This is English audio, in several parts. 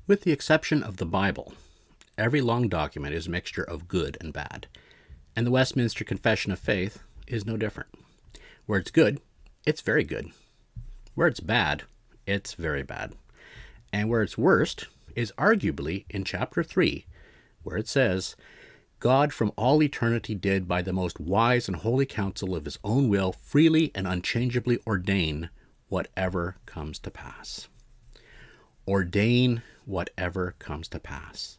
With the exception of the Bible, every long document is a mixture of good and bad, and the Westminster Confession of Faith is no different. Where it's good, it's very good. Where it's bad, it's very bad. And where it's worst is arguably in chapter 3, where it says, God from all eternity did by the most wise and holy counsel of his own will freely and unchangeably ordain whatever comes to pass. Ordain whatever comes to pass.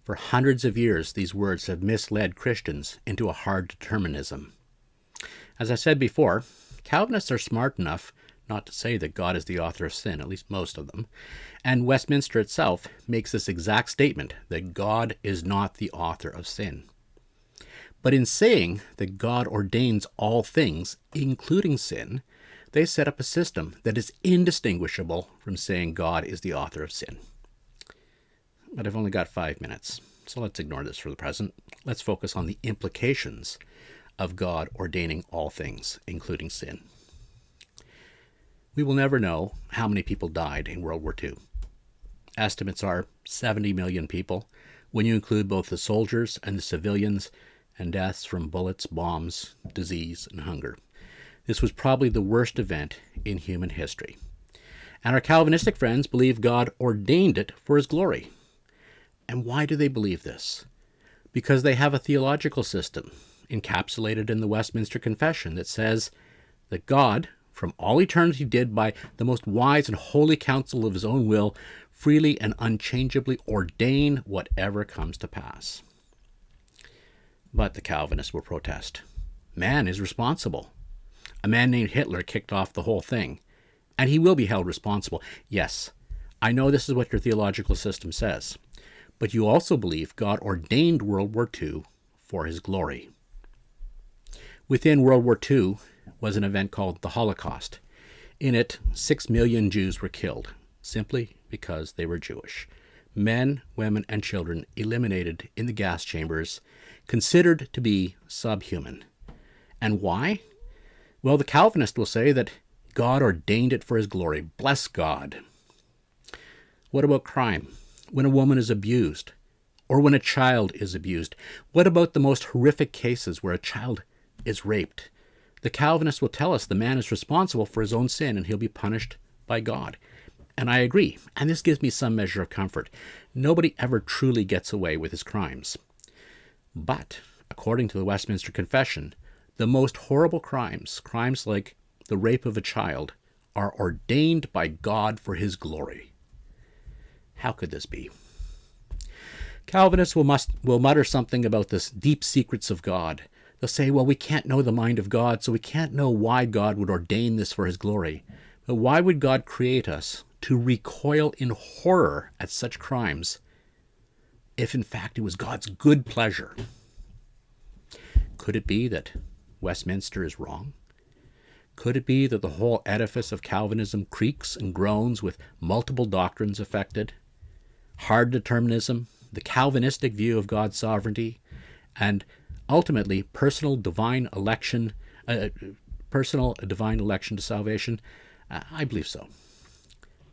For hundreds of years, these words have misled Christians into a hard determinism. As I said before, Calvinists are smart enough not to say that God is the author of sin, at least most of them, and Westminster itself makes this exact statement that God is not the author of sin. But in saying that God ordains all things, including sin, they set up a system that is indistinguishable from saying God is the author of sin. But I've only got 5 minutes, so let's ignore this for the present. Let's focus on the implications of God ordaining all things, including sin. We will never know how many people died in World War II. Estimates are 70 million people, when you include both the soldiers and the civilians, and deaths from bullets, bombs, disease, and hunger. This was probably the worst event in human history. And our Calvinistic friends believe God ordained it for his glory. And why do they believe this? Because they have a theological system encapsulated in the Westminster Confession that says that God, from all eternity, did by the most wise and holy counsel of his own will freely and unchangeably ordain whatever comes to pass. But the Calvinists will protest. Man is responsible. A man named Hitler kicked off the whole thing, and he will be held responsible. Yes, I know this is what your theological system says, but you also believe God ordained World War II for his glory. Within World War II was an event called the Holocaust. In it, 6 million Jews were killed, simply because they were Jewish. Men, women, and children eliminated in the gas chambers, considered to be subhuman. And why? Well, the Calvinist will say that God ordained it for his glory. Bless God. What about crime? When a woman is abused, or when a child is abused? What about the most horrific cases where a child is raped? The Calvinist will tell us the man is responsible for his own sin and he'll be punished by God. And I agree, and this gives me some measure of comfort. Nobody ever truly gets away with his crimes. But, according to the Westminster Confession, the most horrible crimes, crimes like the rape of a child, are ordained by God for his glory. How could this be? Calvinists will mutter something about this deep secrets of God. They'll say, well, we can't know the mind of God, so we can't know why God would ordain this for his glory. But why would God create us to recoil in horror at such crimes if, in fact, it was God's good pleasure? Could it be that Westminster is wrong? Could it be that the whole edifice of Calvinism creaks and groans with multiple doctrines affected? Hard determinism, the Calvinistic view of God's sovereignty, and ultimately personal divine election to salvation? I believe so.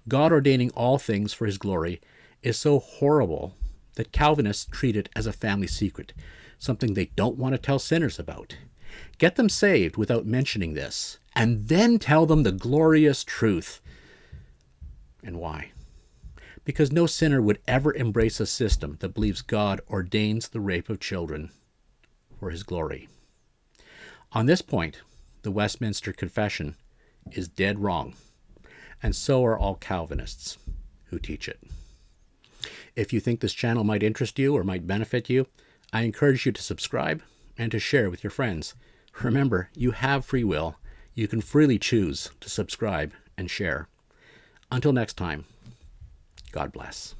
God ordaining all things for his glory is so horrible that Calvinists treat it as a family secret, something they don't want to tell sinners about. Get them saved without mentioning this, and then tell them the glorious truth. And why? Because no sinner would ever embrace a system that believes God ordains the rape of children for his glory. On this point, the Westminster Confession is dead wrong, and so are all Calvinists who teach it. If you think this channel might interest you or might benefit you, I encourage you to subscribe and to share with your friends. Remember, you have free will. You can freely choose to subscribe and share. Until next time, God bless.